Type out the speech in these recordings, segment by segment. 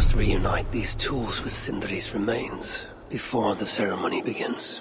must reunite these tools with Sindri's remains before the ceremony begins.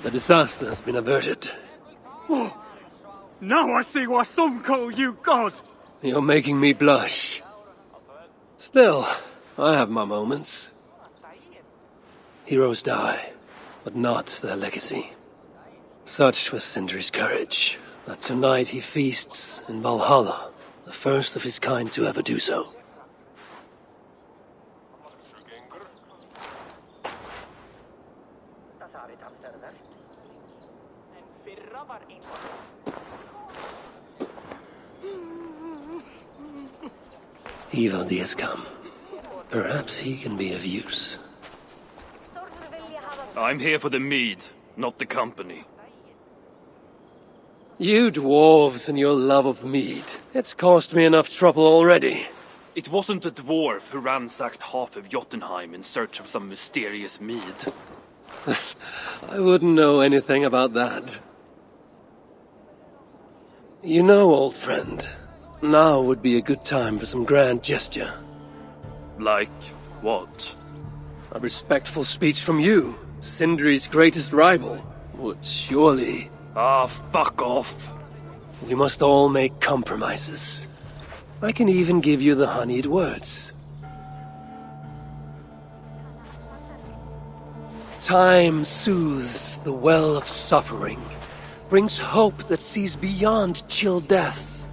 The disaster has been averted. Oh, now I see why some call you God! You're making me blush. Still, I have my moments. Heroes die, but not their legacy. Such was Sindri's courage, that tonight he feasts in Valhalla, the first of his kind to ever do so. Evil has come. Perhaps he can be of use. I'm here for the mead, not the company. You dwarves and your love of mead. It's caused me enough trouble already. It wasn't a dwarf who ransacked half of Jotunheim in search of some mysterious mead. I wouldn't know anything about that. You know, old friend, now would be a good time for some grand gesture. Like what? A respectful speech from you, Sindri's greatest rival, would surely... Ah, fuck off. You must all make compromises. I can even give you the honeyed words. Time soothes the well of suffering, brings hope that sees beyond chill death,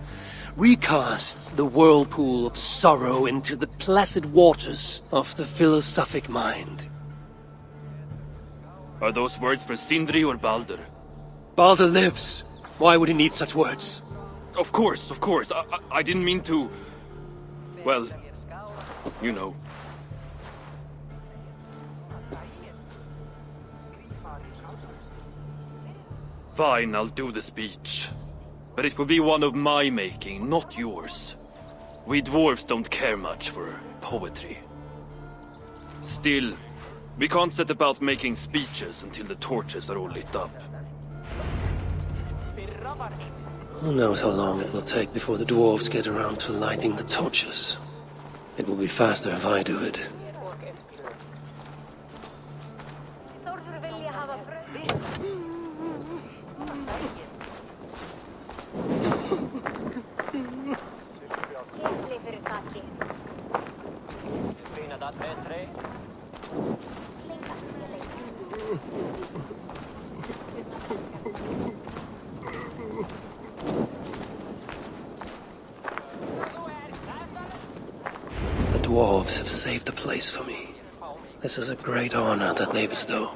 recasts the whirlpool of sorrow into the placid waters of the philosophic mind. Are those words for Sindri or Baldur? Baldur lives. Why would he need such words? Of course. I didn't mean to... Well, you know. Fine, I'll do the speech. But it will be one of my making, not yours. We dwarves don't care much for poetry. Still, we can't set about making speeches until the torches are all lit up. Who knows how long it will take before the dwarves get around to lighting the torches. It will be faster if I do it. The dwarves have saved the place for me. This is a great honor that they bestow.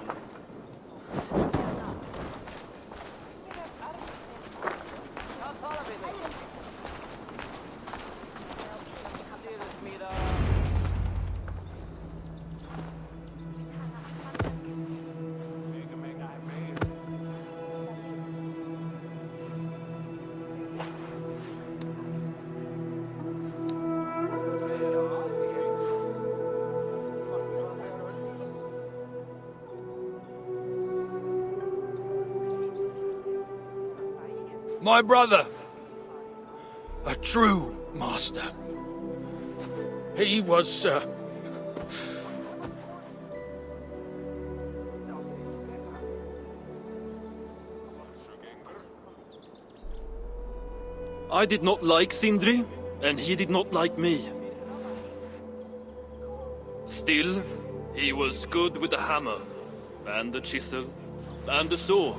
My brother. A true master. He was, I did not like Sindri, and he did not like me. Still, he was good with the hammer, and the chisel, and the saw.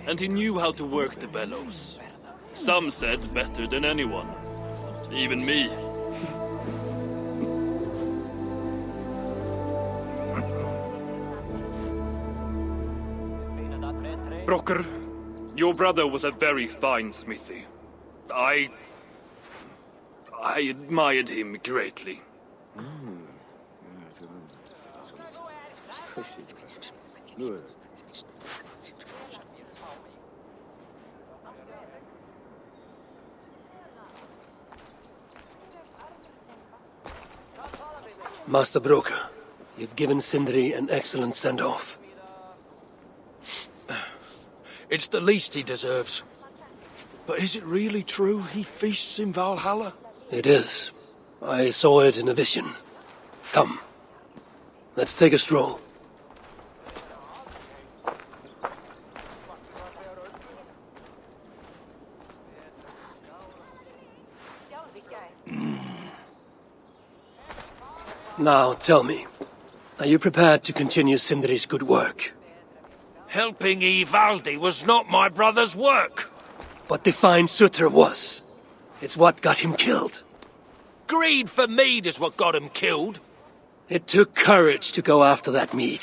And he knew how to work the bellows. Some said better than anyone. Even me. Brocker, your brother was a very fine smithy. I admired him greatly. Master Broker, you've given Sindri an excellent send-off. it's the least he deserves. But is it really true he feasts in Valhalla? It is. I saw it in a vision. Come. Let's take a stroll. Now, tell me, are you prepared to continue Sindri's good work? Helping Ivaldi was not my brother's work. But to find Sutter was. It's what got him killed. Greed for mead is what got him killed. It took courage to go after that mead.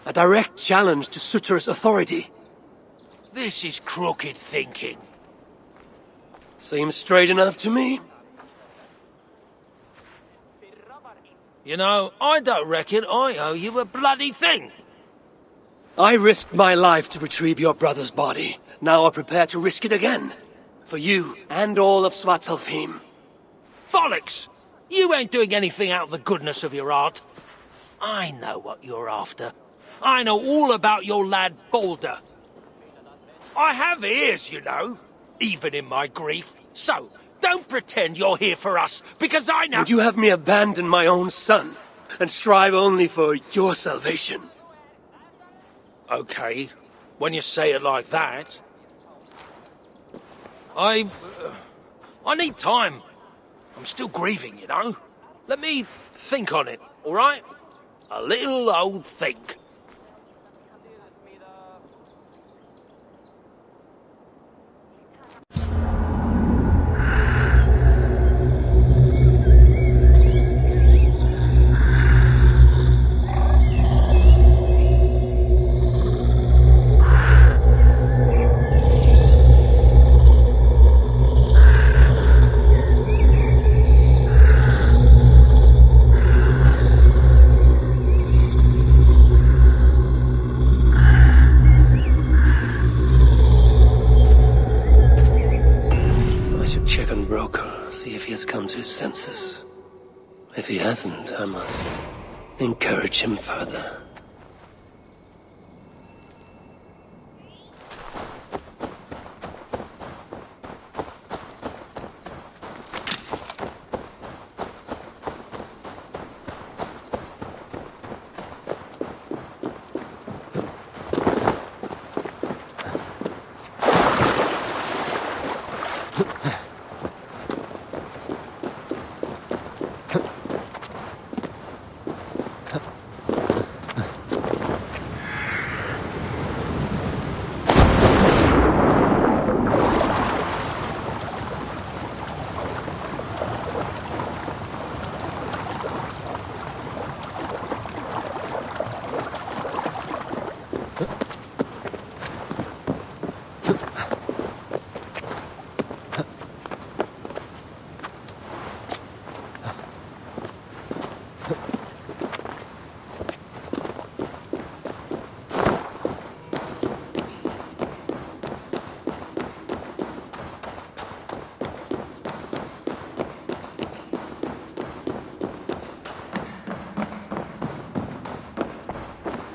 A direct challenge to Sutter's authority. This is crooked thinking. Seems straight enough to me. You know, I don't reckon I owe you a bloody thing. I risked my life to retrieve your brother's body. Now I'm prepared to risk it again. For you and all of Svartalfheim. Bollocks! You ain't doing anything out of the goodness of your heart. I know what you're after. I know all about your lad Balder. I have ears, you know, even in my grief. So, don't pretend you're here for us, because I know— Would you have me abandon my own son, and strive only for your salvation? Okay, when you say it like that. I need time. I'm still grieving, you know. Let me think on it, all right? A little old think. Check on Broker, see if he has come to his senses. If he hasn't, I must encourage him further.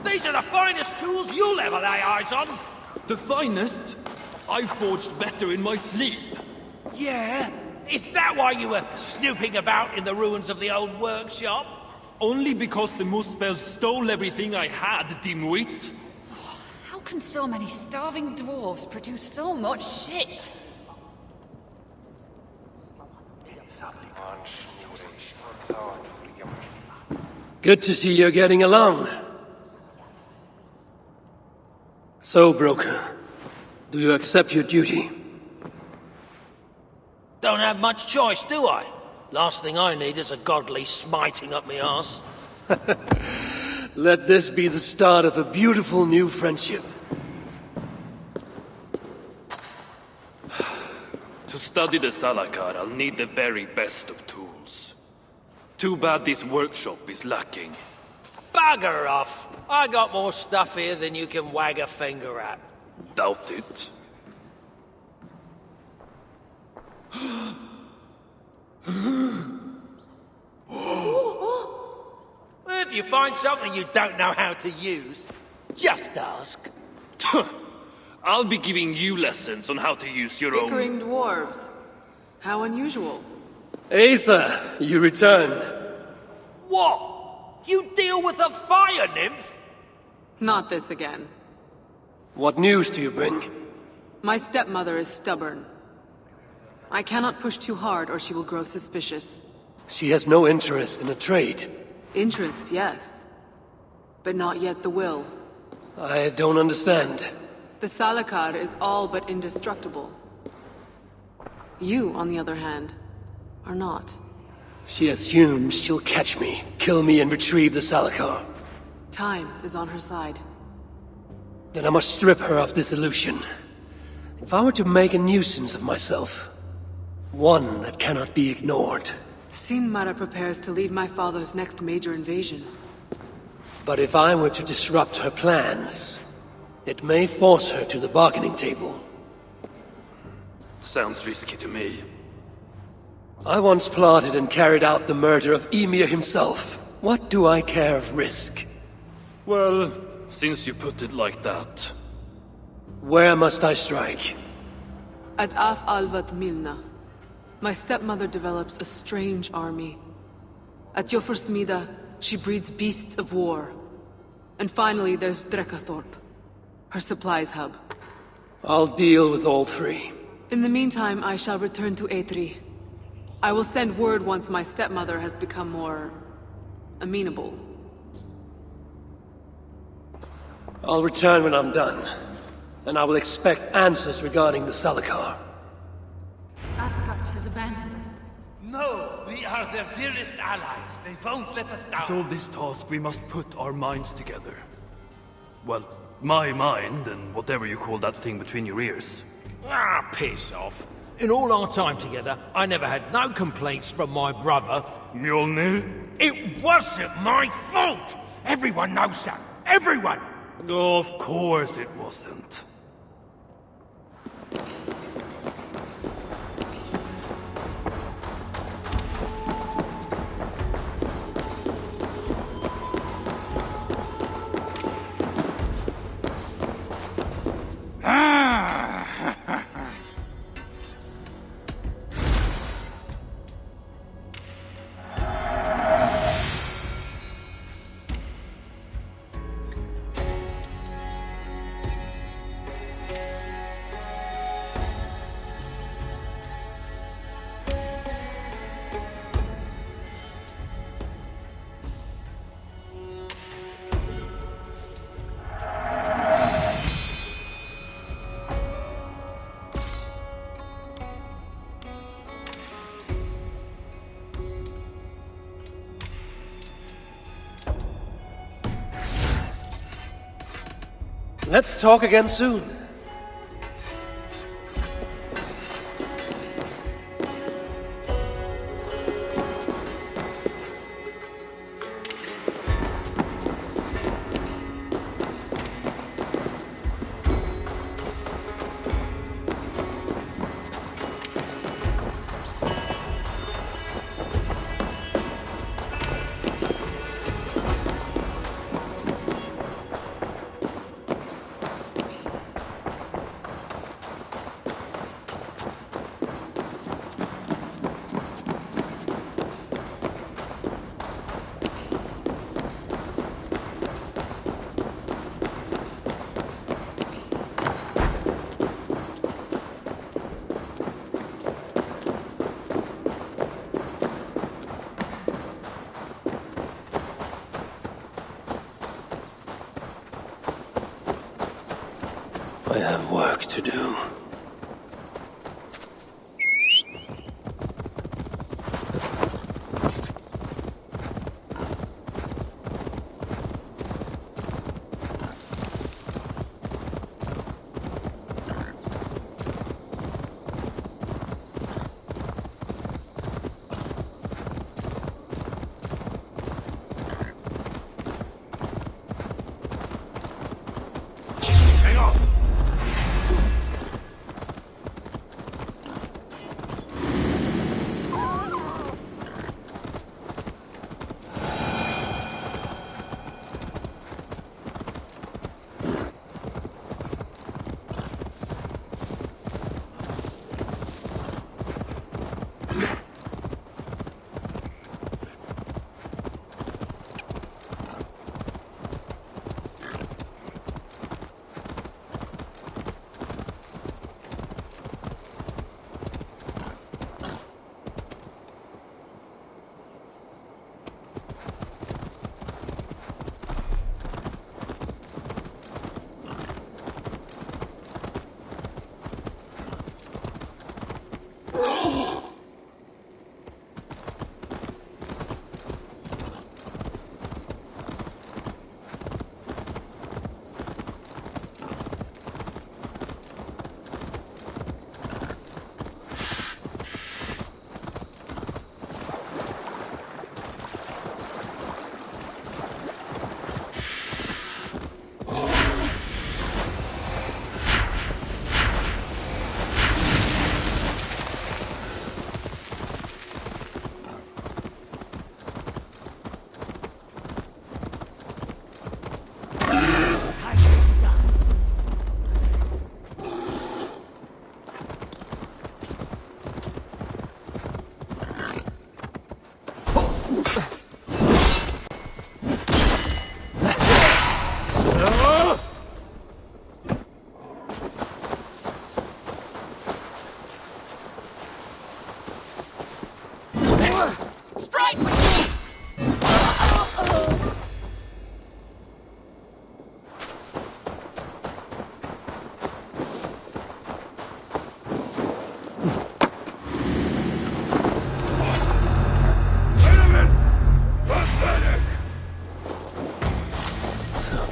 These are the finest tools you'll ever lay eyes on. The finest? I forged better in my sleep. Yeah? Is that why you were snooping about in the ruins of the old workshop? Only because the Muspel stole everything I had, dimwit. How can so many starving dwarves produce so much shit? Good to see you're getting along. So, Broker, do you accept your duty? Don't have much choice, do I? Last thing I need is a godly smiting up me arse. Let this be the start of a beautiful new friendship. To study the Salakar, I'll need the very best of tools. Too bad this workshop is lacking. Bugger off! I got more stuff here than you can wag a finger at. Doubt it. If you find something you don't know how to use, just ask. I'll be giving you lessons on how to use your own... Bickering dwarves. How unusual. Asa, you return. What? You deal with a fire nymph? Not this again. What news do you bring? My stepmother is stubborn. I cannot push too hard or she will grow suspicious. She has no interest in a trade. Interest, yes. But not yet the will. I don't understand. The Salakar is all but indestructible. You, on the other hand, are not. She assumes she'll catch me, kill me, and retrieve the Salakar. Time is on her side. Then I must strip her of this illusion. If I were to make a nuisance of myself, one that cannot be ignored. Sinmara prepares to lead my father's next major invasion. But if I were to disrupt her plans, it may force her to the bargaining table. Sounds risky to me. I once plotted and carried out the murder of Emir himself. What do I care of risk? Well, since you put it like that... Where must I strike? At Af Alvat Milna, my stepmother develops a strange army. At Jofursmida, she breeds beasts of war. And finally, there's Drekathorp, her supplies hub. I'll deal with all three. In the meantime, I shall return to Aetri. I will send word once my stepmother has become more... amenable. I'll return when I'm done. And I will expect answers regarding the Salakar. Asgard has abandoned us. No, we are their dearest allies. They won't let us down. To solve this task, we must put our minds together. Well, my mind, and whatever you call that thing between your ears. Ah, piss off. In all our time together, I never had no complaints from my brother. Mjolnir? It wasn't my fault! Everyone knows that. Everyone! Of course it wasn't. Let's talk again soon. have work to do.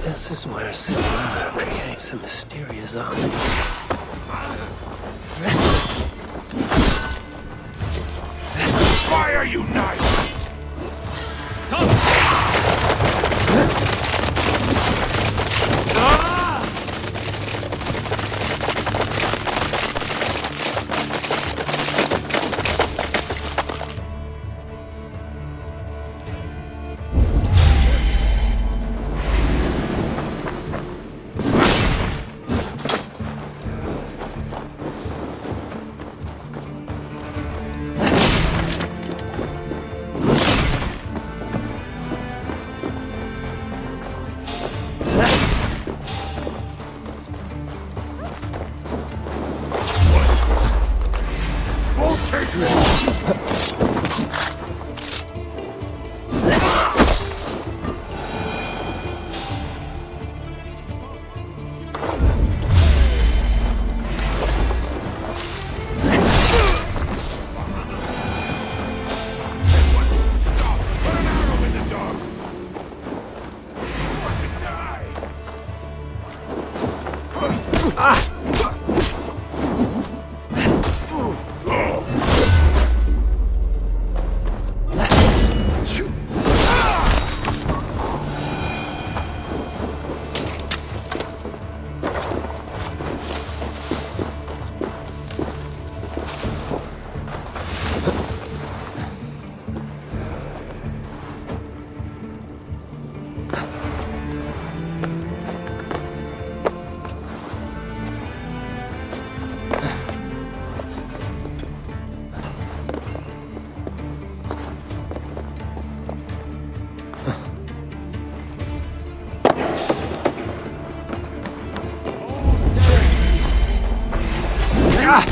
This is where Silver creates a mysterious army. Fire, you knight!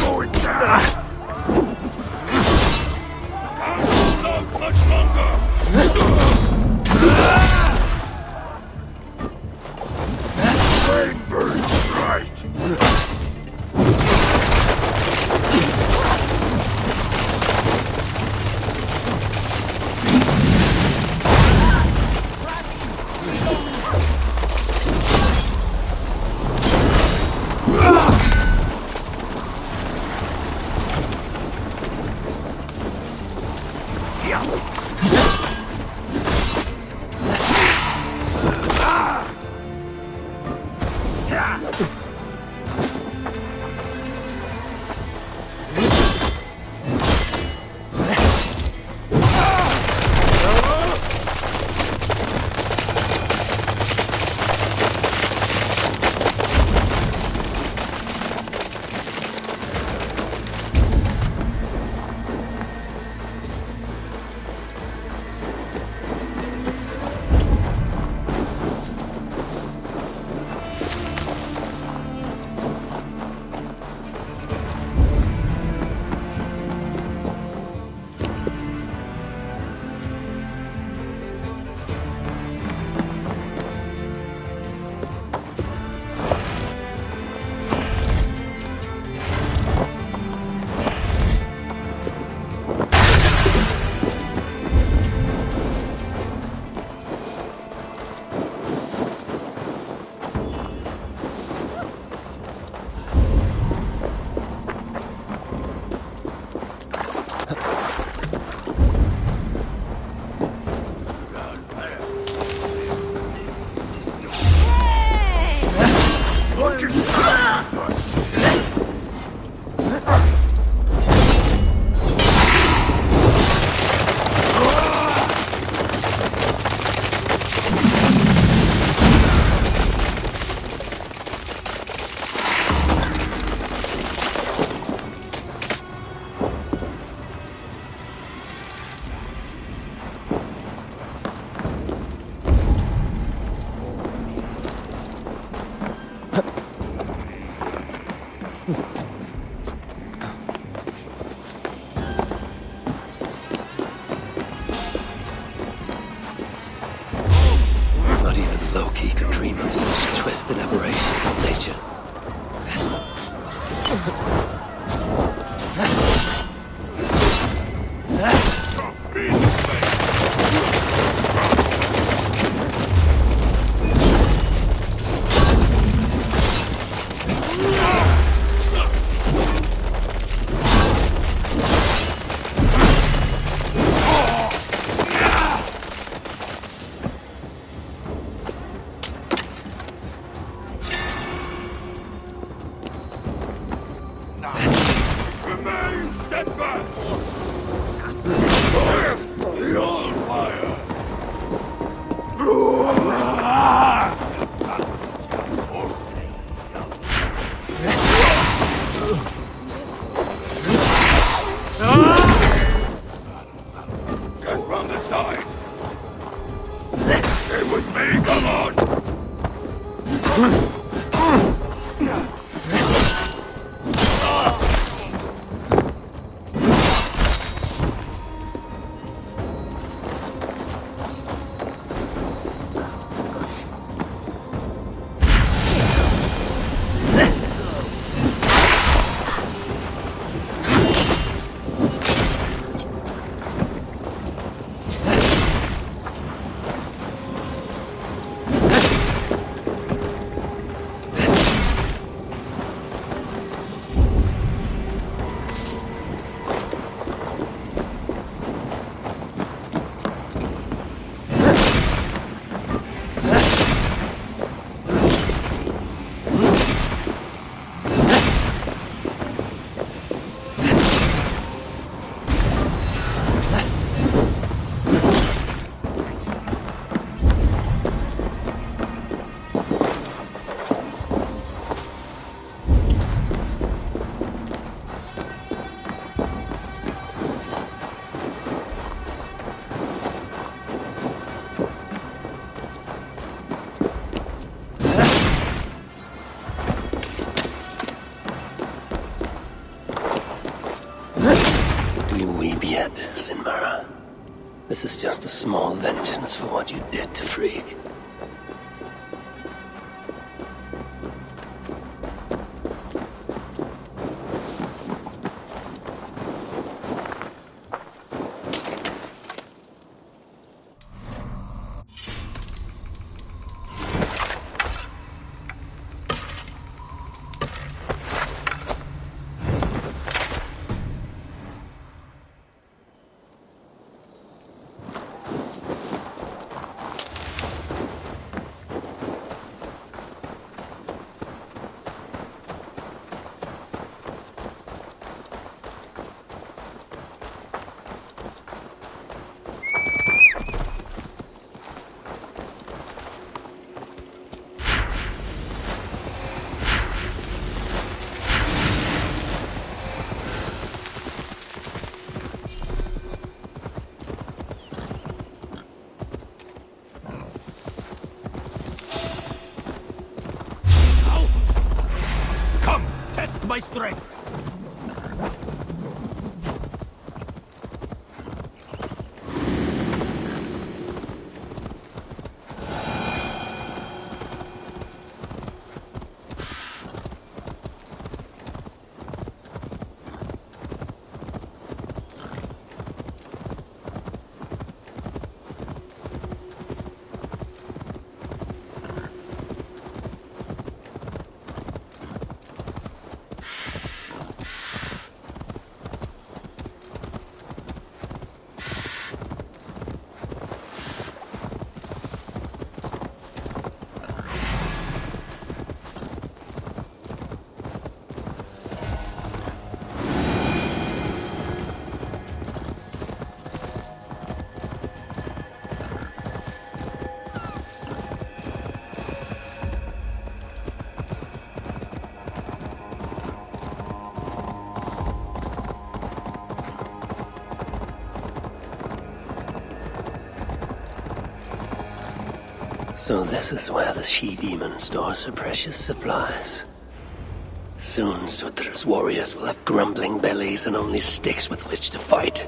Going down! Can't hold out much longer! Brain burns bright! Not even Loki could dream of such twisted aberrations of nature. Remain steadfast! The old fire! Get from the side! Stay with me, come on! Do you weep yet, Sinmara? This is just a small vengeance for what you did to Frigg. My strength. So this is where the she-demon stores her precious supplies. Soon, Sutra's warriors will have grumbling bellies and only sticks with which to fight.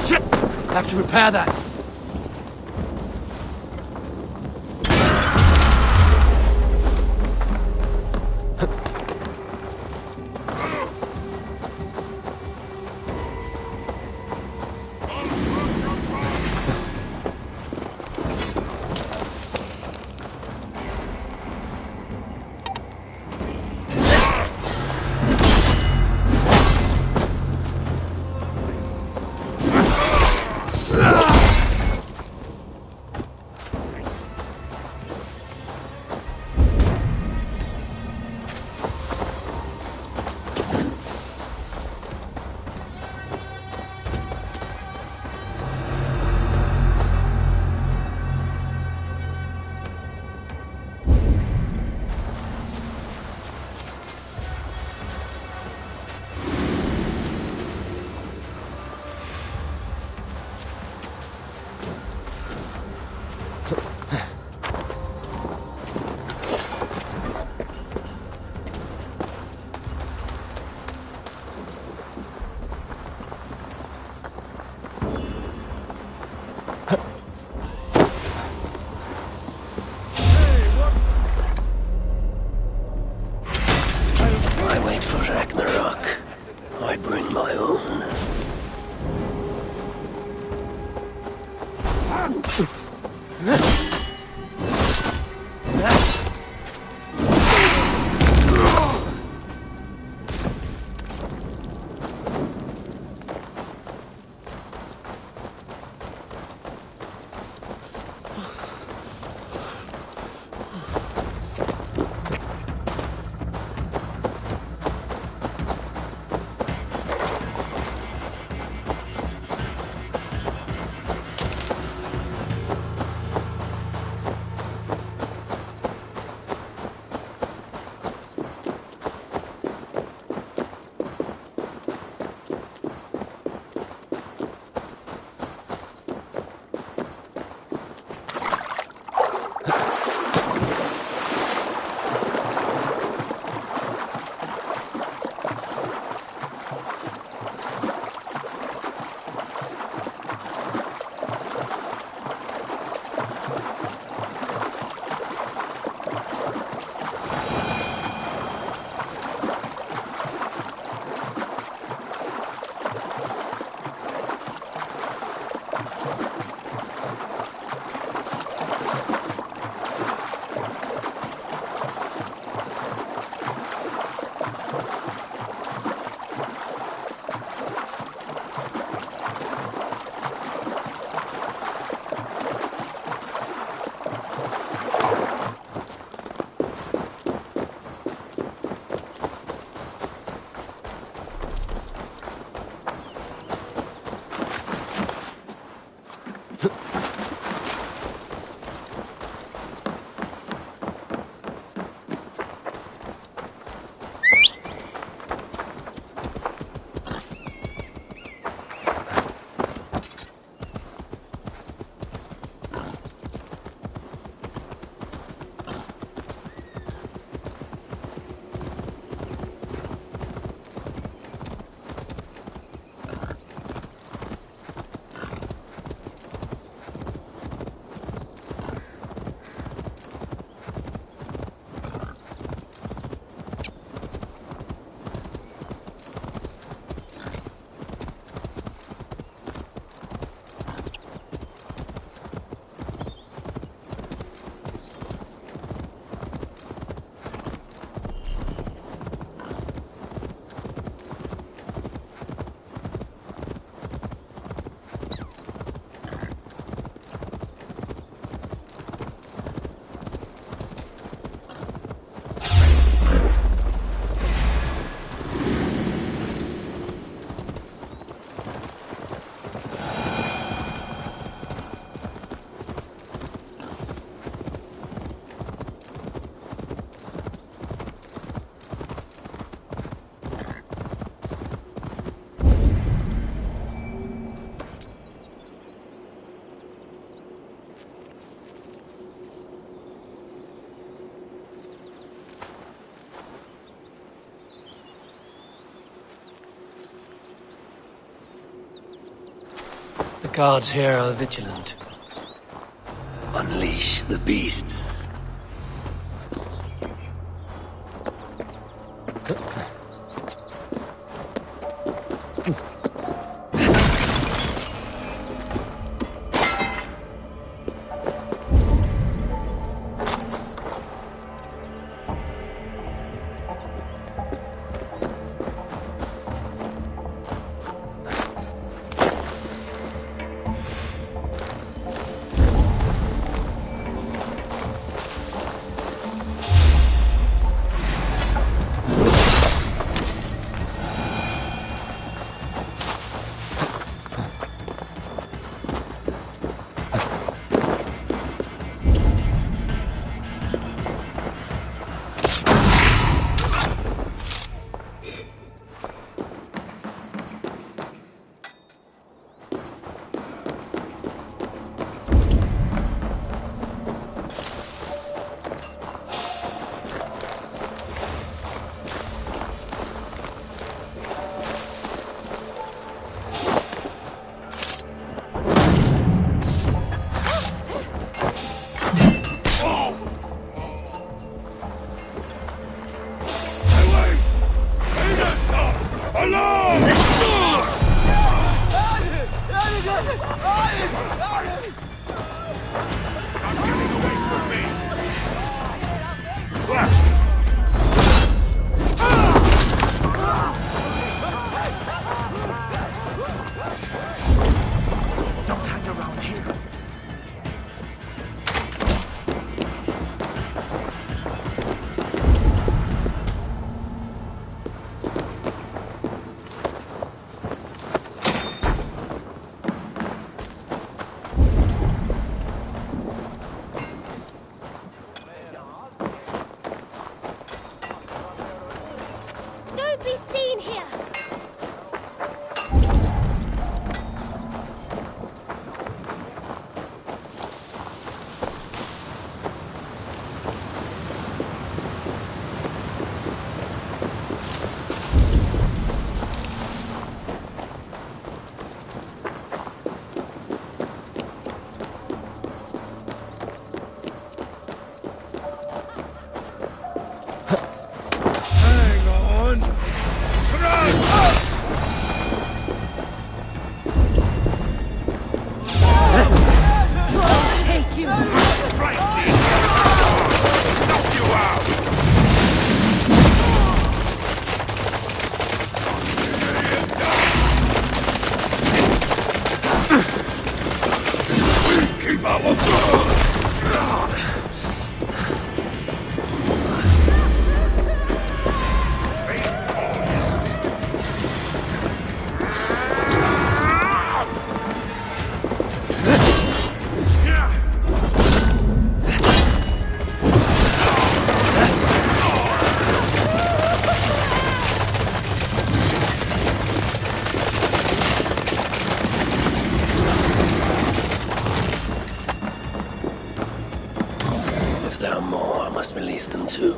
Shit! Have to repair that. The guards here are vigilant. Unleash the beasts. must release them too.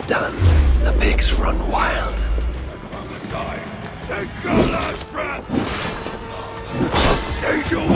Done. The pigs run wild. On the side. Take your last breath. Take your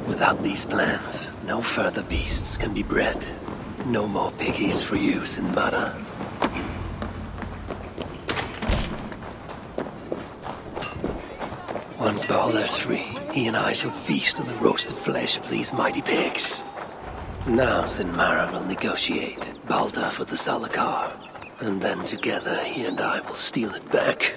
Without these plans, no further beasts can be bred. No more piggies for use in Mara. Once Balder's free, he and I shall feast on the roasted flesh of these mighty pigs. Now Sinmara will negotiate Balder for the Salakar, and then together he and I will steal it back.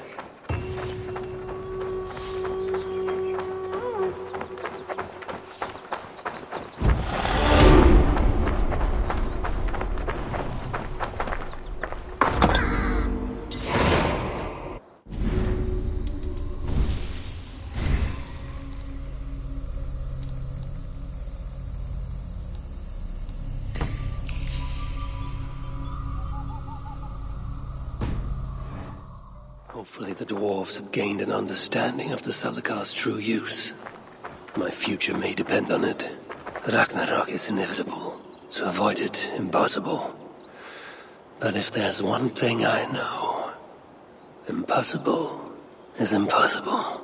Hopefully the dwarves have gained an understanding of the Salakar's true use. My future may depend on it. Ragnarok is inevitable. To avoid it, impossible. But if there's one thing I know, impossible is impossible.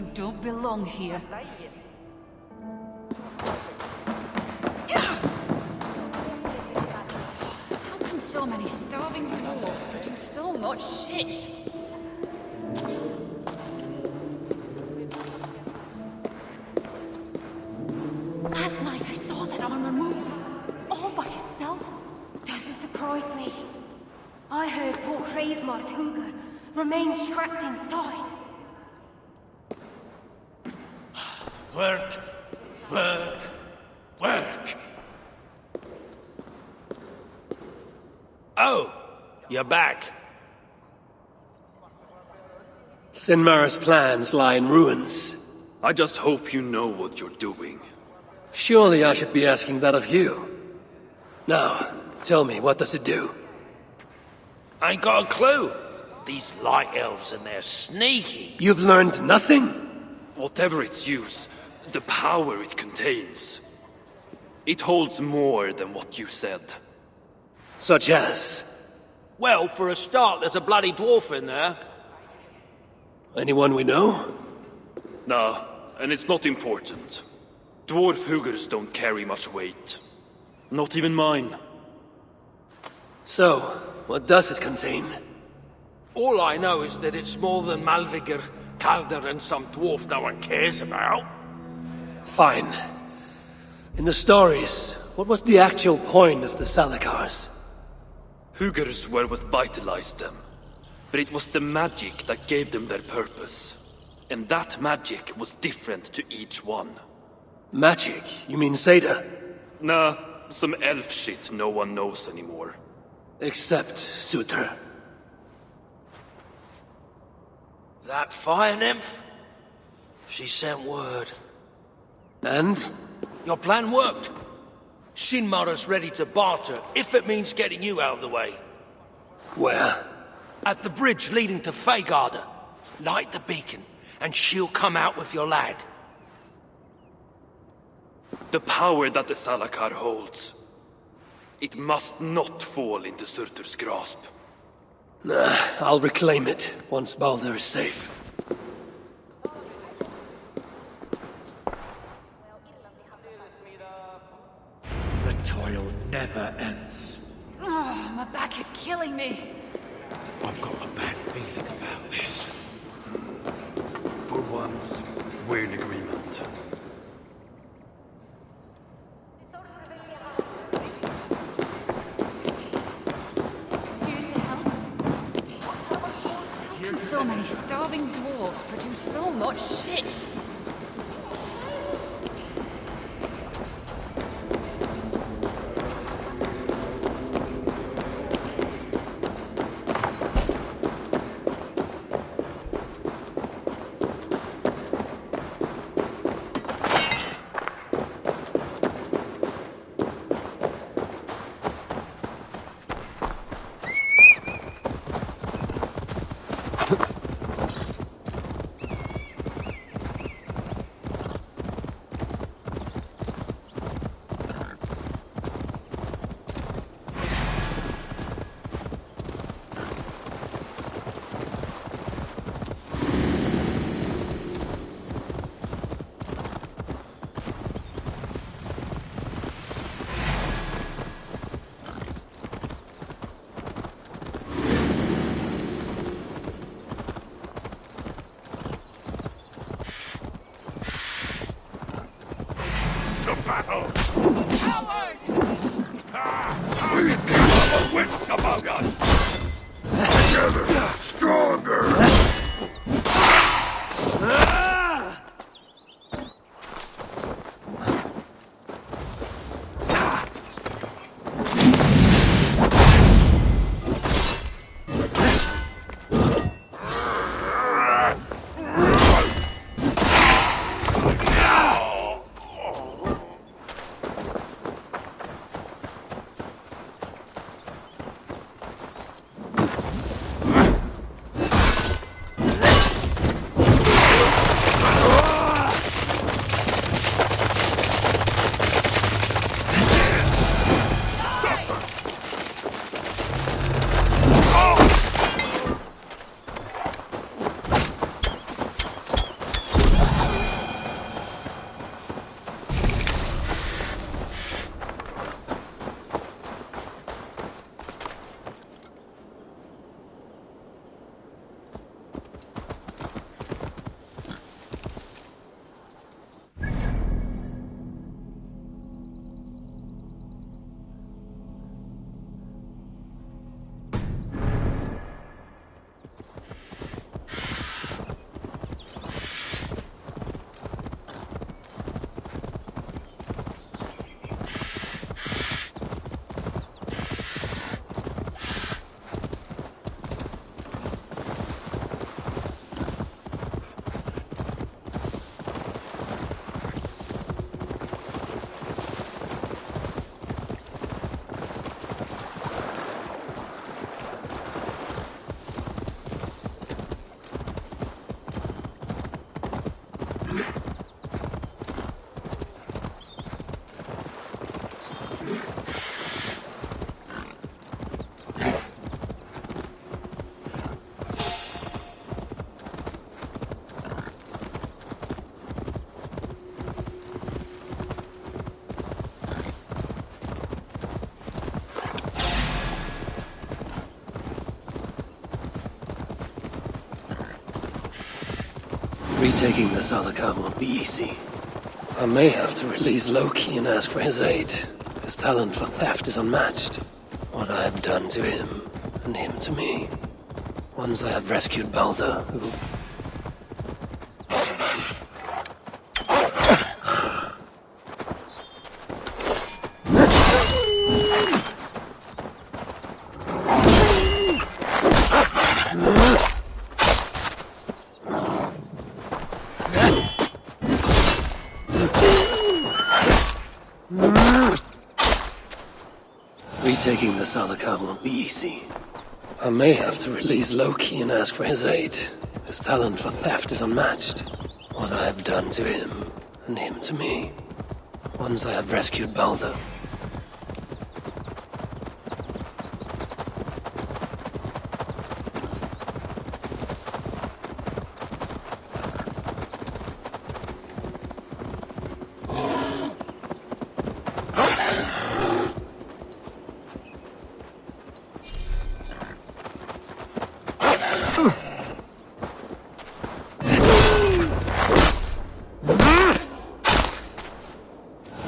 You don't belong here. How can so many starving dwarves produce so much shit? Last night I saw that armor move, all by itself. Doesn't surprise me. I heard poor Hreidmar's Hugr remains trapped inside. Work, work, work. Oh, you're back. Sinmar's plans lie in ruins. I just hope you know what you're doing. Surely I should be asking that of you. Now, tell me, what does it do? I ain't got a clue. These light elves and they're sneaky. You've learned nothing? Whatever its use, the power it contains, it holds more than what you said. Such as? Well, for a start, there's a bloody dwarf in there. Anyone we know? Nah, and it's not important. Dwarf Hugers don't carry much weight. Not even mine. So, what does it contain? All I know is that it's more than Malvigr, Calder, and some dwarf no one cares about. Fine. In the stories, what was the actual point of the Salakars? Hugers were what vitalized them. But it was the magic that gave them their purpose. And that magic was different to each one. Magic? You mean Seda? Nah, some elf shit no one knows anymore. Except Sutra. That fire nymph? She sent word. And? Your plan worked. Sinmar's ready to barter, if it means getting you out of the way. Where? At the bridge leading to Feygarda. Light the beacon, and she'll come out with your lad. The power that the Salakar holds, it must not fall into Surtur's grasp. Nah, I'll reclaim it once Baldur is safe. The toil never ends. Oh, my back is killing me. I've got a bad feeling about this. For once, we're in agreement. How can so many starving dwarves produce so much shit? We have a wits about us! Together, stronger! Retaking the Salakar won't be easy. I may have to release Loki and ask for his aid. His talent for theft is unmatched. What I have done to him, and him to me. Once I have rescued Balder, who... Retaking the Salakar won't be easy. I may have to release Loki and ask for his aid. His talent for theft is unmatched. What I have done to him, and him to me. Once I have rescued Balder.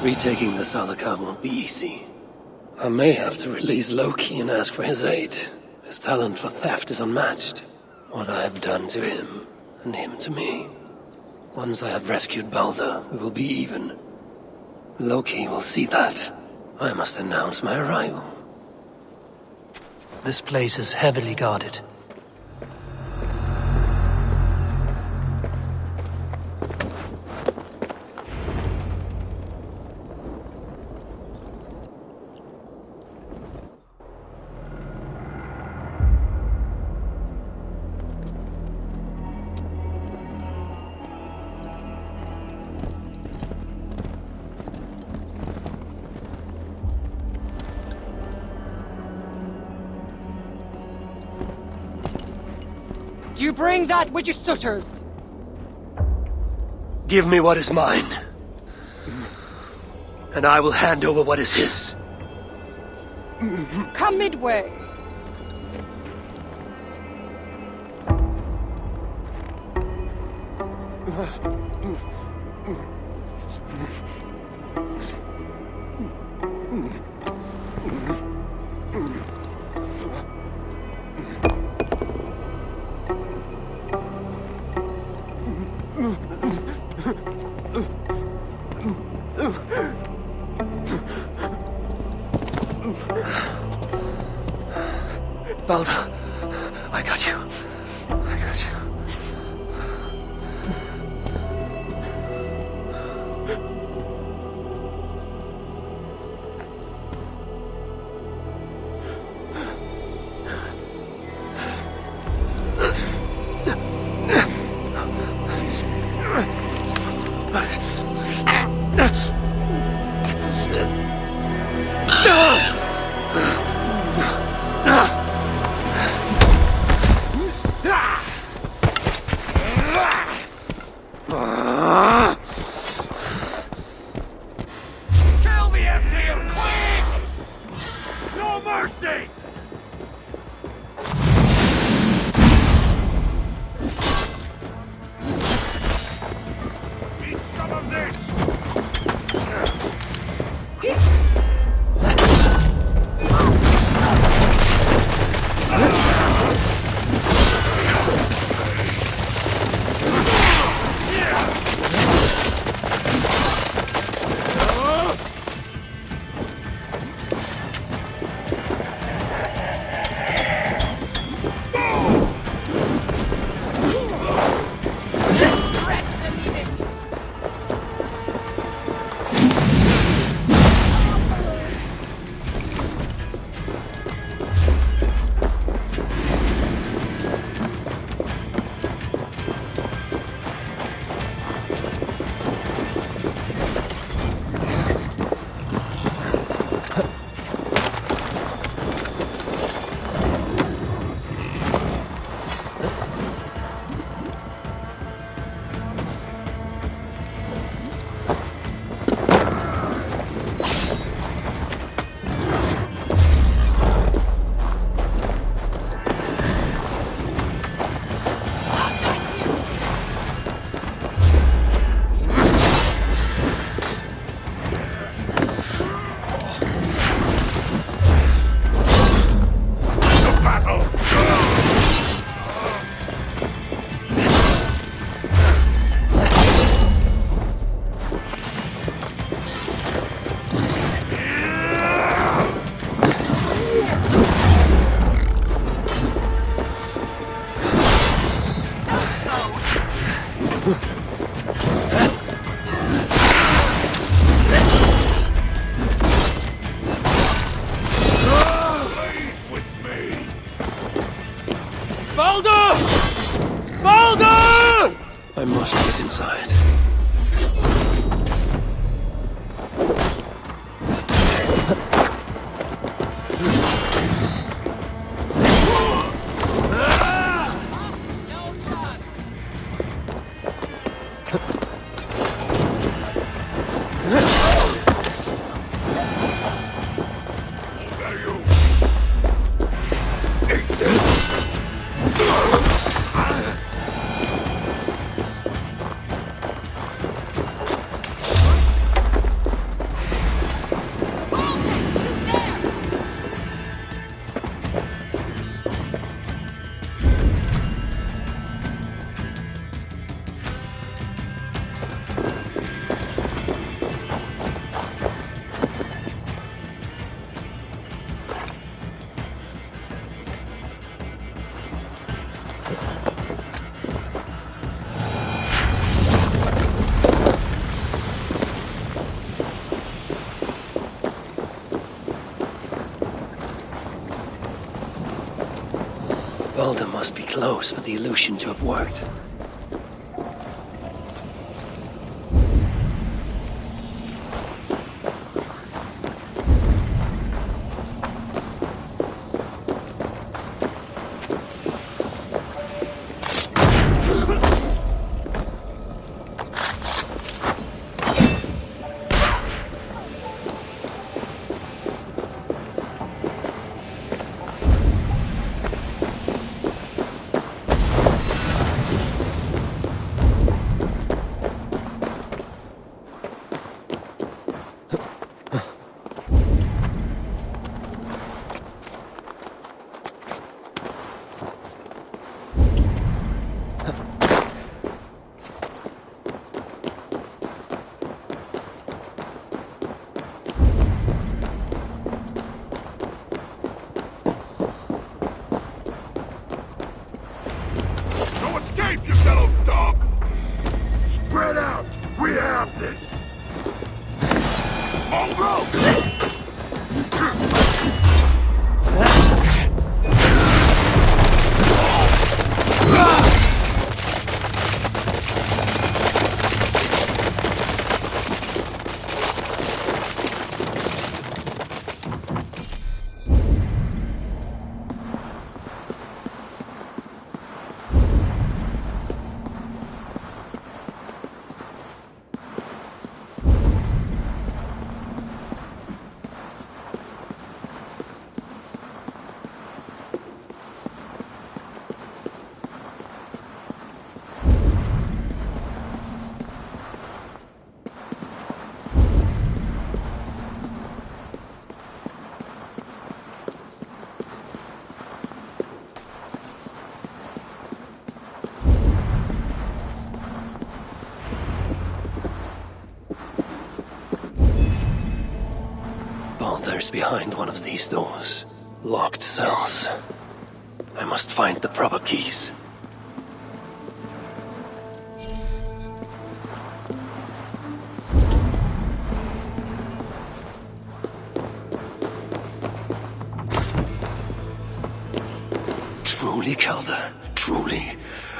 Retaking the Salakar won't be easy. I may have to release Loki and ask for his aid. His talent for theft is unmatched. What I have done to him, and him to me. Once I have rescued Balder, we will be even. Loki will see that. I must announce my arrival. This place is heavily guarded. You bring that which is Sutter's. Give me what is mine. And I will hand over what is his. Come midway. Balder, I got you. I got you. Baldur! Baldur! I must get inside. Baldur must be close for the illusion to have worked. Escape, you fellow dog! Spread out! We have this! Mongrel! Baldur's behind one of these doors. Locked cells. I must find the proper keys. Truly, Kelda, truly.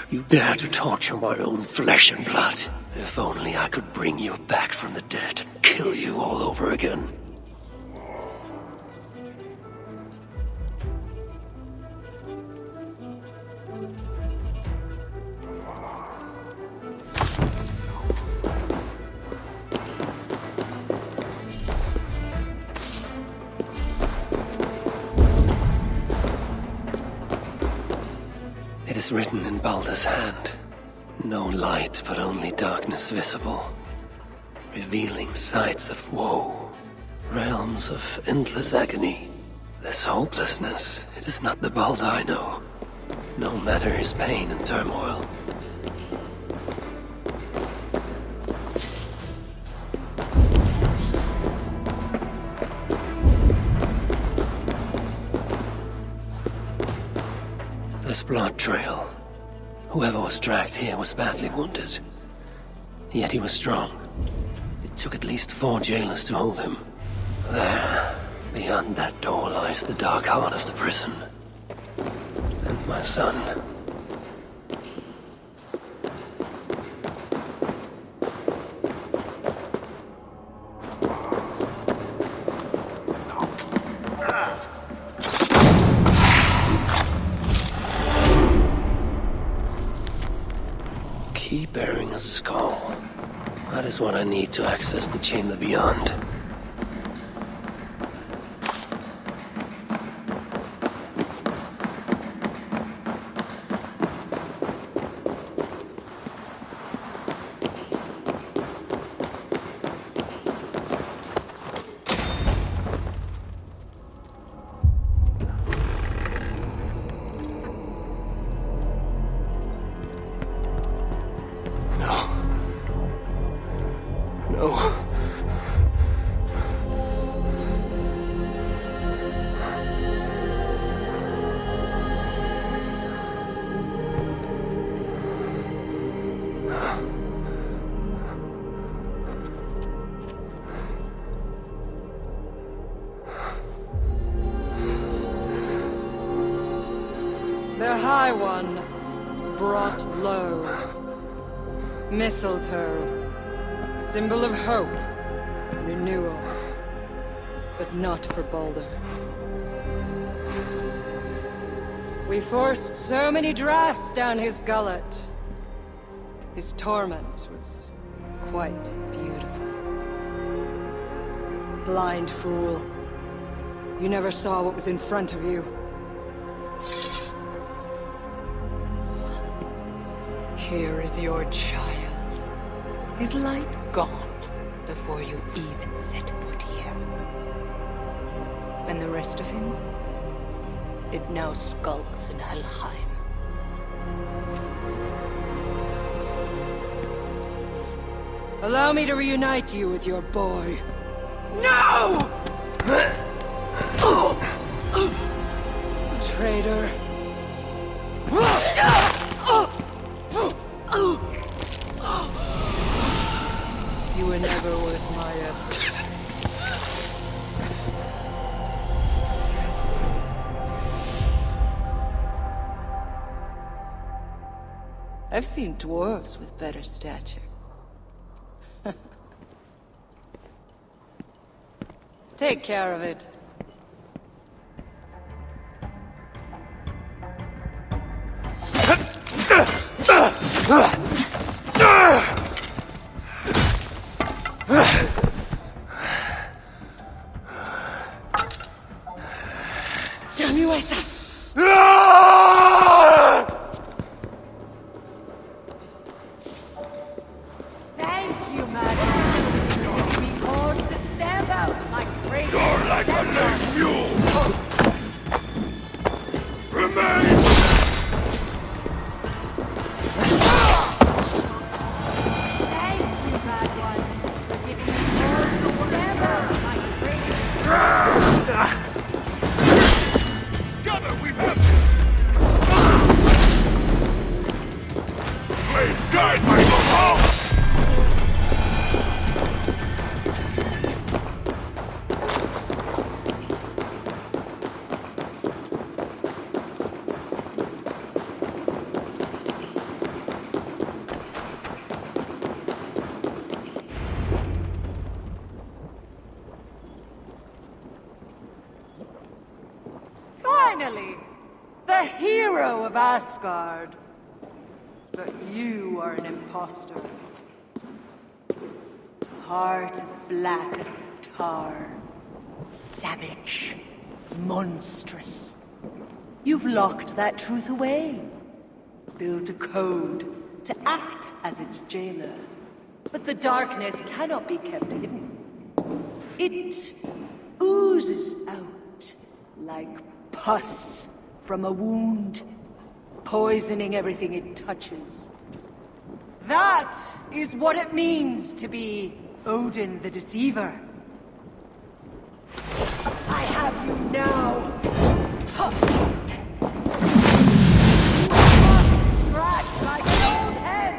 You dare to torture my own flesh and blood. If only I could bring you back from the dead and kill you all over again. It is written in Baldur's hand. No light, but only darkness visible. Revealing sights of woe. Realms of endless agony. This hopelessness, it is not the Baldur I know. No matter his pain and turmoil. This blood trail. Whoever was dragged here was badly wounded. Yet he was strong. It took at least 4 jailers to hold him. There, beyond that door, lies the dark heart of the prison. And my son. Key bearing a skull. That is what I need to access the chamber beyond. No. The High One, brought low. Mistletoe. Symbol of hope, renewal, but not for Baldur. We forced so many drafts down his gullet. His torment was quite beautiful. Blind fool. You never saw what was in front of you. Here is your child. His light gone before you even set foot here. And the rest of him? It now skulks in Helheim. Allow me to reunite you with your boy. No! Traitor. You were never worth my effort. I've seen dwarves with better stature. Take care of it. Damn you, Asa! Thank you, madam. For giving me cause to stamp out my great... You're like a lame mule! Remain! Thank you, bad one. For giving me cause to stamp out my great... Together we have... Please guide my Valhalla! Finally! The hero of Asgard! But you are an imposter. Heart as black as tar. Savage. Monstrous. You've locked that truth away. Built a code to act as its jailer. But the darkness cannot be kept hidden. It oozes out like pus from a wound, poisoning everything it touches. That is what it means to be Odin the Deceiver. I have you now. Scratch like an old hen.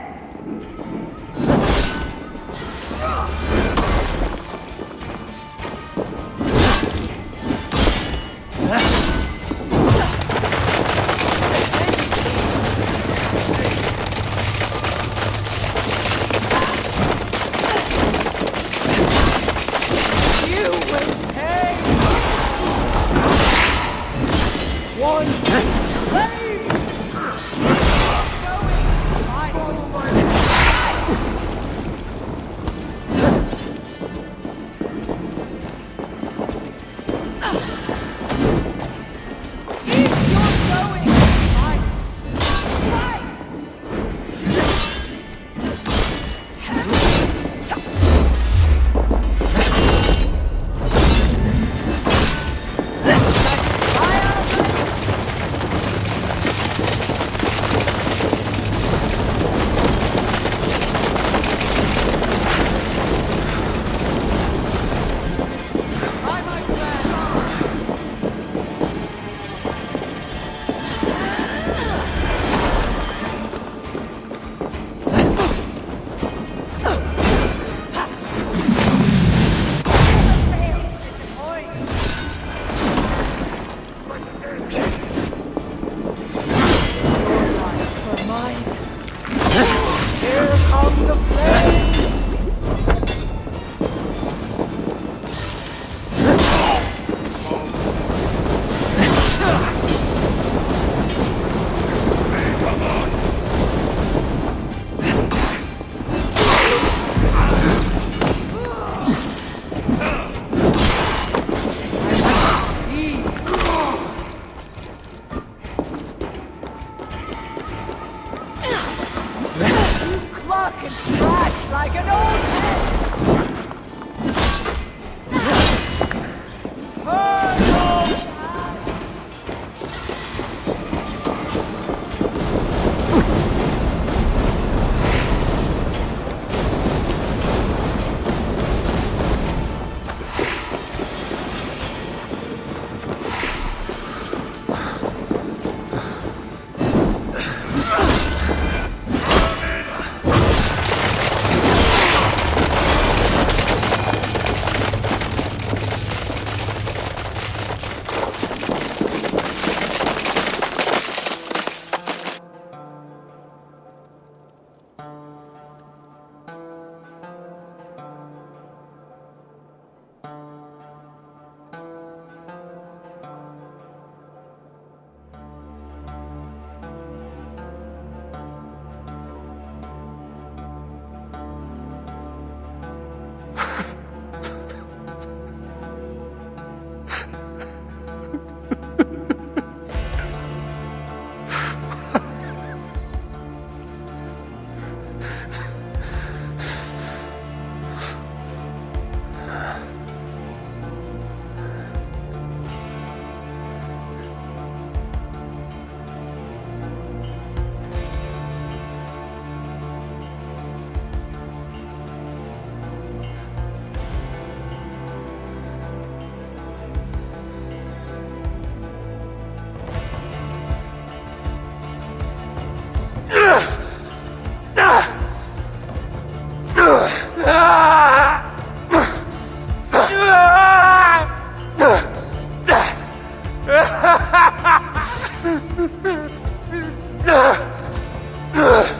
from the flames! Cluck and clash like an old head! Turn those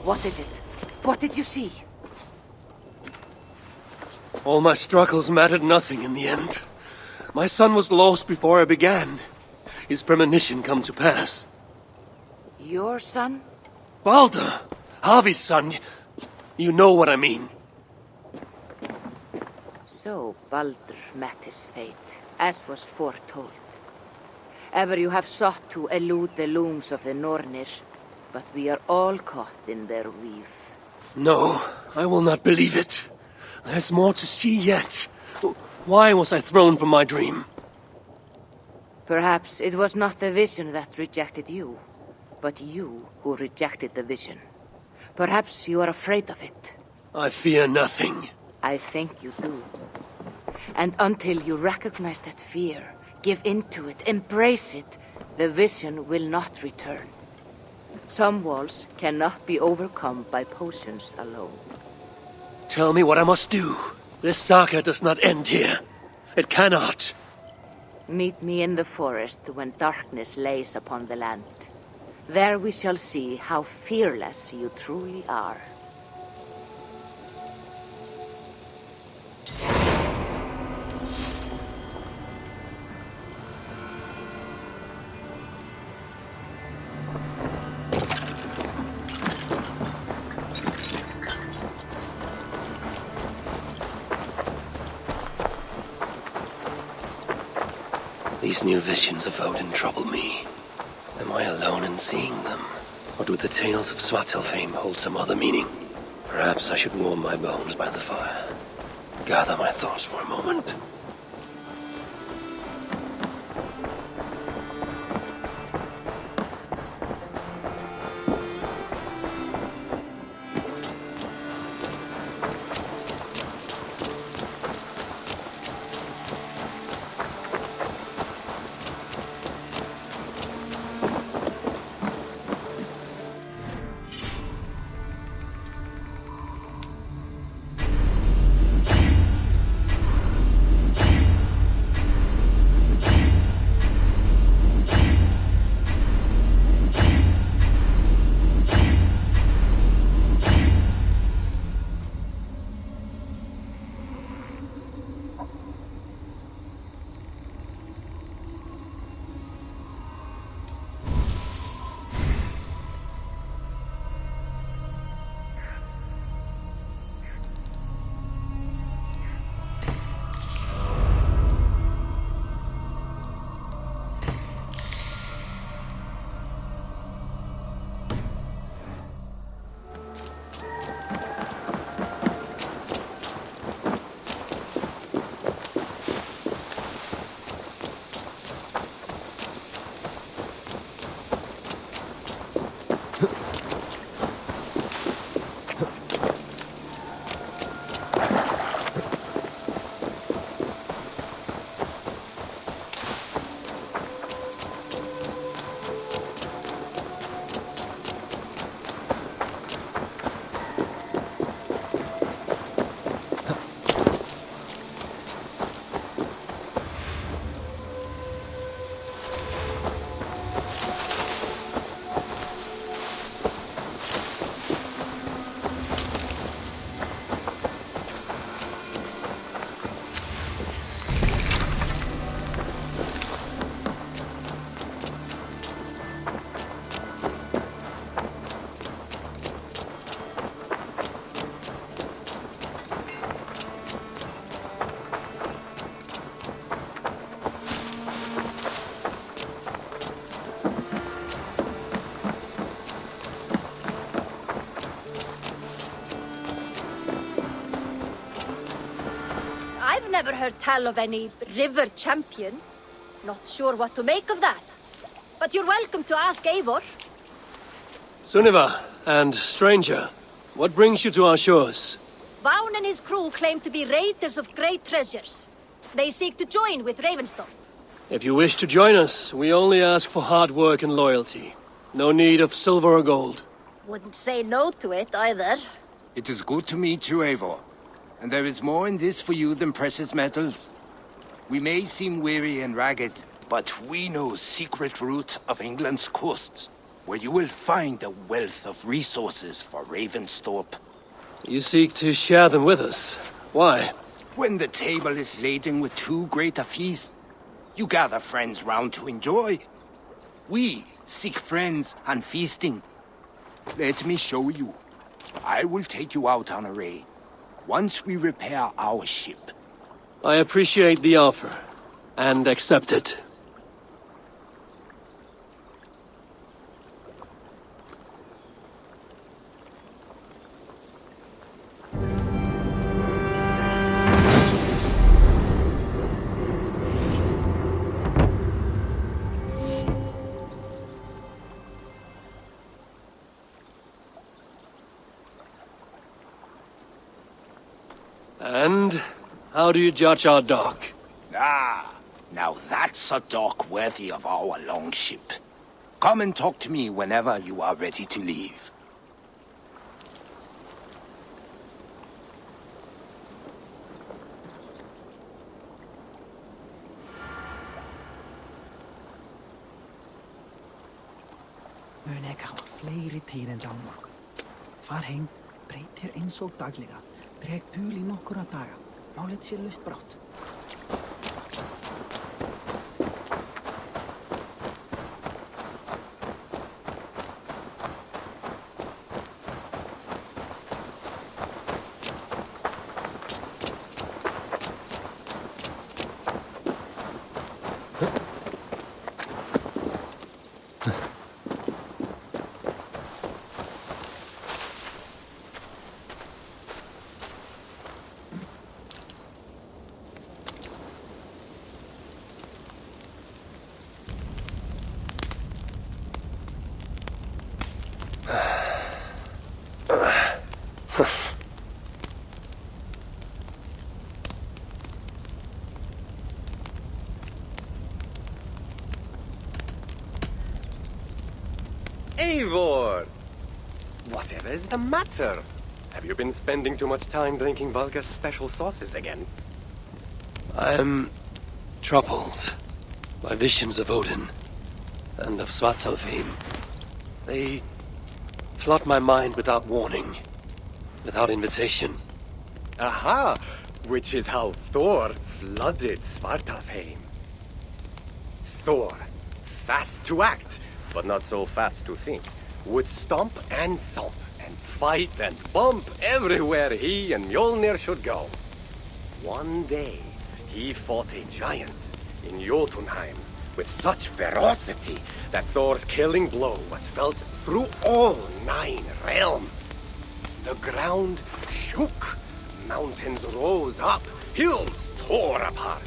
What is it? What did you see? All my struggles mattered nothing in the end. My son was lost before I began. His premonition come to pass. Your son? Balder! Harvey's son. You know what I mean. So Baldur met his fate, as was foretold. Ever you have sought to elude the looms of the Nornir, but we are all caught in their weave. No, I will not believe it. There's more to see yet. Why was I thrown from my dream? Perhaps it was not the vision that rejected you, but you who rejected the vision. Perhaps you are afraid of it. I fear nothing. I think you do. And until you recognize that fear, give in to it, embrace it, the vision will not return. Some walls cannot be overcome by potions alone. Tell me what I must do. This saga does not end here. It cannot. Meet me in the forest when darkness lays upon the land. There we shall see how fearless you truly are. These new visions of Odin trouble me. Am I alone in seeing them? Or do the tales of Svartalfheim hold some other meaning? Perhaps I should warm my bones by the fire. Gather my thoughts for a moment. Never heard tell of any river champion. Not sure what to make of that. But you're welcome to ask Eivor. Sunniva and stranger, what brings you to our shores? Vaughn and his crew claim to be raiders of great treasures. They seek to join with Ravenstone. If you wish to join us, we only ask for hard work and loyalty. No need of silver or gold. Wouldn't say no to it either. It is good to meet you, Eivor. And there is more in this for you than precious metals. We may seem weary and ragged, but we know secret route of England's coasts. where you will find a wealth of resources for Ravensthorpe. You seek to share them with us. Why? When the table is laden with too great a feast, you gather friends round to enjoy. We seek friends and feasting. Let me show you. I will take you out on a raid, once we repair our ship. I appreciate the offer, and accept it. And how do you judge our dock? Ah, now that's a dock worthy of our longship. Come and talk to me whenever you are ready to leave. Mun ekki hafa fleiri tíð en dánmorgun. Far heim, breytir eins og daglega. Dreg dul í nokkura daga. Málið sé laust brátt. Eivor! Whatever is the matter? Have you been spending too much time drinking Valga's special sauces again? I'm troubled by visions of Odin and of Svartalfheim. They flood my mind without warning, without invitation. Aha! Which is how Thor flooded Svartalfheim. Thor, fast to act, but not so fast to think, would stomp and thump and fight and bump everywhere he and Mjolnir should go. One day, he fought a giant in Jotunheim with such ferocity that Thor's killing blow was felt through all 9 realms. The ground shook, mountains rose up, hills tore apart,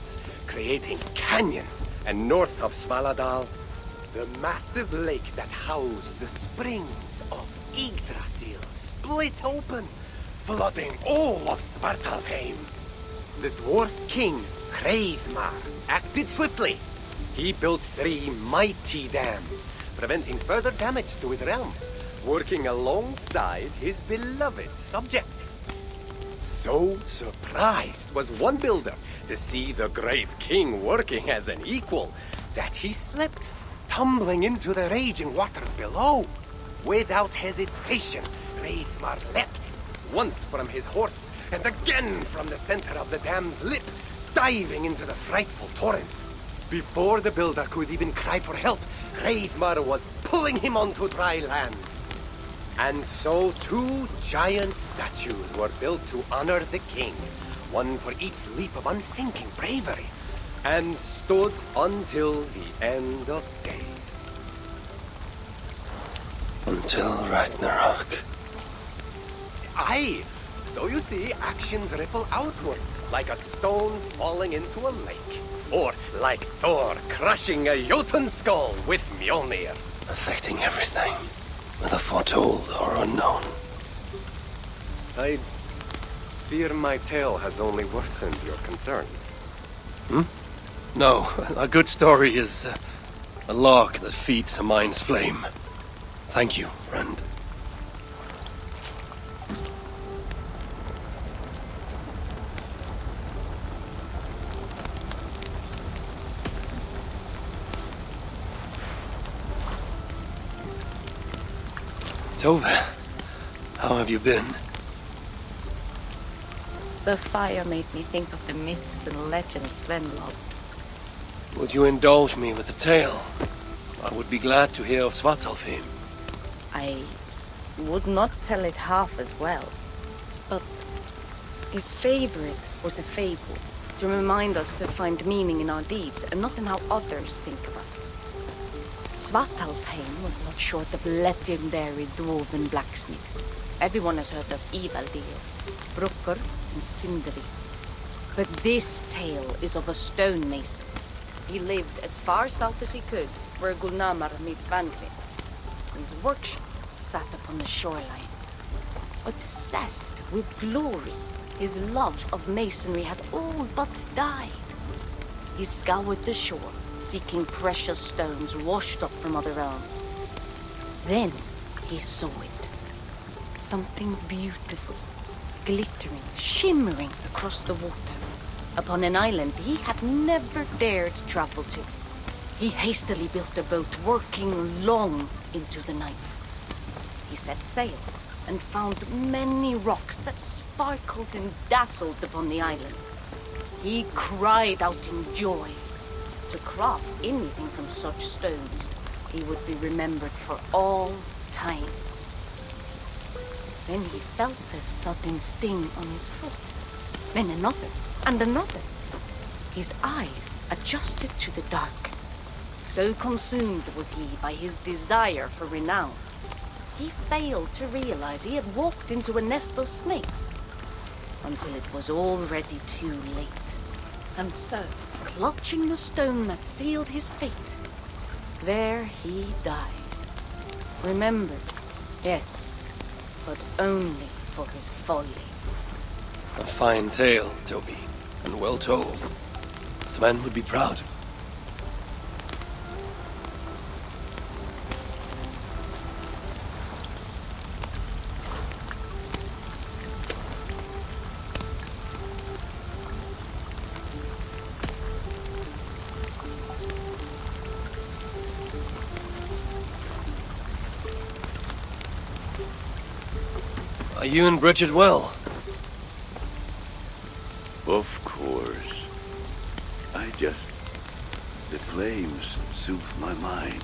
creating canyons, and north of Svaladal, the massive lake that housed the springs of Yggdrasil split open, flooding all of Svartalfheim. The dwarf king, Hreidmar, acted swiftly. He built 3 mighty dams, preventing further damage to his realm, working alongside his beloved subjects. So surprised was one builder to see the great king working as an equal that he slipped, tumbling into the raging waters below. Without hesitation, Hreidmar leapt, once from his horse and again from the center of the dam's lip, diving into the frightful torrent. Before the builder could even cry for help, Hreidmar was pulling him onto dry land. And so 2 giant statues were built to honor the king, one for each leap of unthinking bravery, and stood until the end of days. Until Ragnarok. Aye! So you see, actions ripple outward, like a stone falling into a lake. Or like Thor crushing a Jotun skull with Mjolnir. Affecting everything, whether foretold or unknown. I fear my tale has only worsened your concerns. No, a good story is a log that feeds a mind's flame. Thank you, friend. Tove, how have you been? The fire made me think of the myths and legends Sven loved. Would you indulge me with a tale? I would be glad to hear of Svartalfheim. I would not tell it half as well, but his favorite was a fable, to remind us to find meaning in our deeds and not in how others think of us. Svartalfheim was not short of legendary dwarven blacksmiths. Everyone has heard of Ivaldir, Brucker, and Sindri. But this tale is of a stonemason. He lived as far south as he could, where Gulnamar meets Svanhvit. His workshop sat upon the shoreline. Obsessed with glory, his love of masonry had all but died. He scoured the shore, seeking precious stones washed up from other realms. Then he saw it. Something beautiful, glittering, shimmering across the water, upon an island he had never dared travel to. He hastily built a boat, working long into the night. He set sail and found many rocks that sparkled and dazzled upon the island. He cried out in joy. To craft anything from such stones, he would be remembered for all time. Then he felt a sudden sting on his foot. Then another, and another. His eyes adjusted to the dark. So consumed was he by his desire for renown, he failed to realize he had walked into a nest of snakes, until it was already too late. And so, clutching the stone that sealed his fate, there he died. Remembered, yes, but only for his folly. A fine tale, Toby, and well told. Sven would be proud. Are you and Bridget well? Of course. The flames soothe my mind,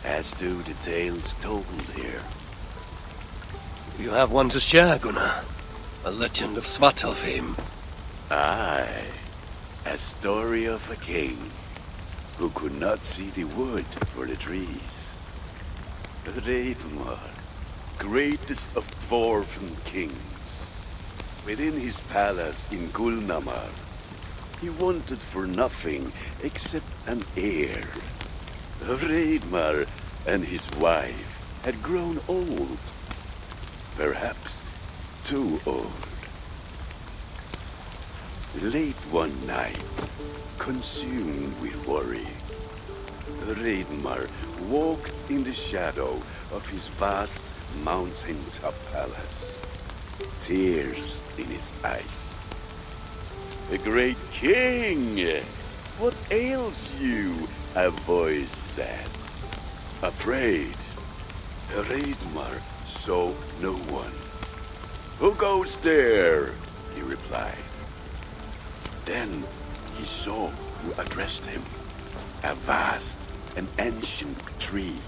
as do the tales told here. You have one to share, Gunnar. A legend of Svartalfheim. Aye, a story of a king who could not see the wood for the trees. Reidmar, greatest of dwarven kings. Within his palace in Gulnamar, he wanted for nothing except an heir. Reidmar and his wife had grown old. Perhaps too old. Late one night, consumed with worry, Reidmar walked in the shadow of his vast mountaintop palace, tears in his eyes. "The great king! What ails you?" a voice said. Afraid, Reidmar saw no one. "Who goes there?" he replied. Then he saw who addressed him. A vast and ancient tree,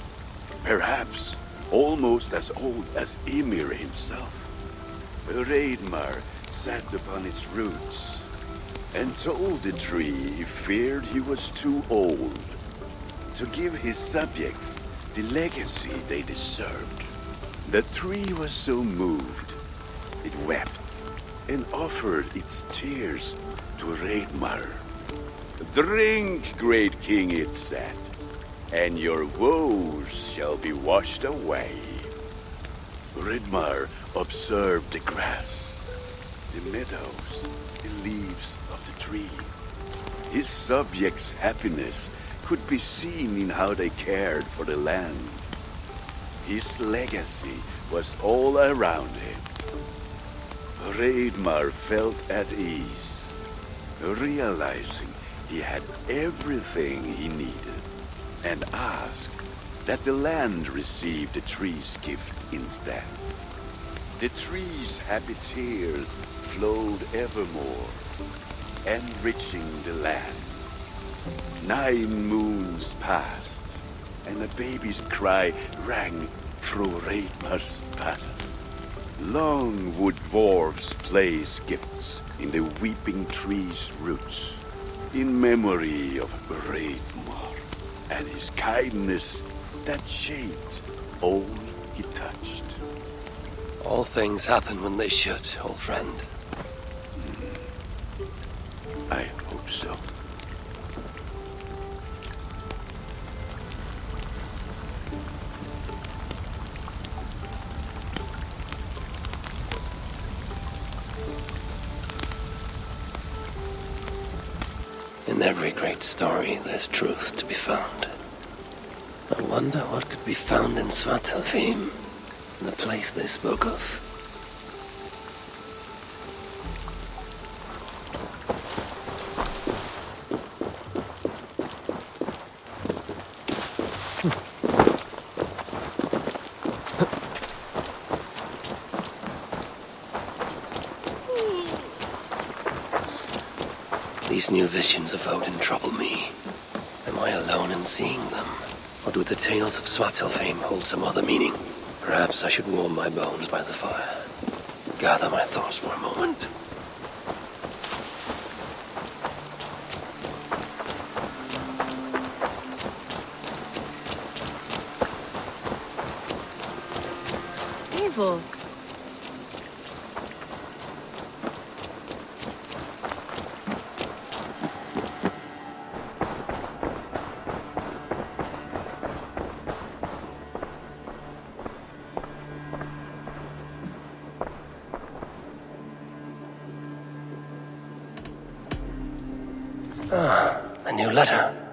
perhaps almost as old as Ymir himself. Reidmar sat upon its roots and told the tree he feared he was too old to give his subjects the legacy they deserved. The tree was so moved, it wept and offered its tears to Reidmar. "Drink, great king," it said, "and your woes shall be washed away." Reidmar observed the grass, the meadows, the leaves of the tree. His subjects' happiness could be seen in how they cared for the land. His legacy was all around him. Reidmar felt at ease, realizing he had everything he needed, and asked, that the land received the tree's gift instead. The tree's happy tears flowed evermore, enriching the land. 9 moons passed, and a baby's cry rang through Reidmar's palace. Long would dwarves place gifts in the weeping tree's roots, in memory of Reidmar and his kindness that shaped all he touched. All things happen when they should, old friend. I hope so. In every great story, there's truth to be found. I wonder what could be found in Svartalfheim, the place they spoke of. These new visions of Odin trouble me. Am I alone in seeing them? Or do the tales of Svartalfheim hold some other meaning? Perhaps I should warm my bones by the fire. Gather my thoughts for a moment. Eivor. A new letter.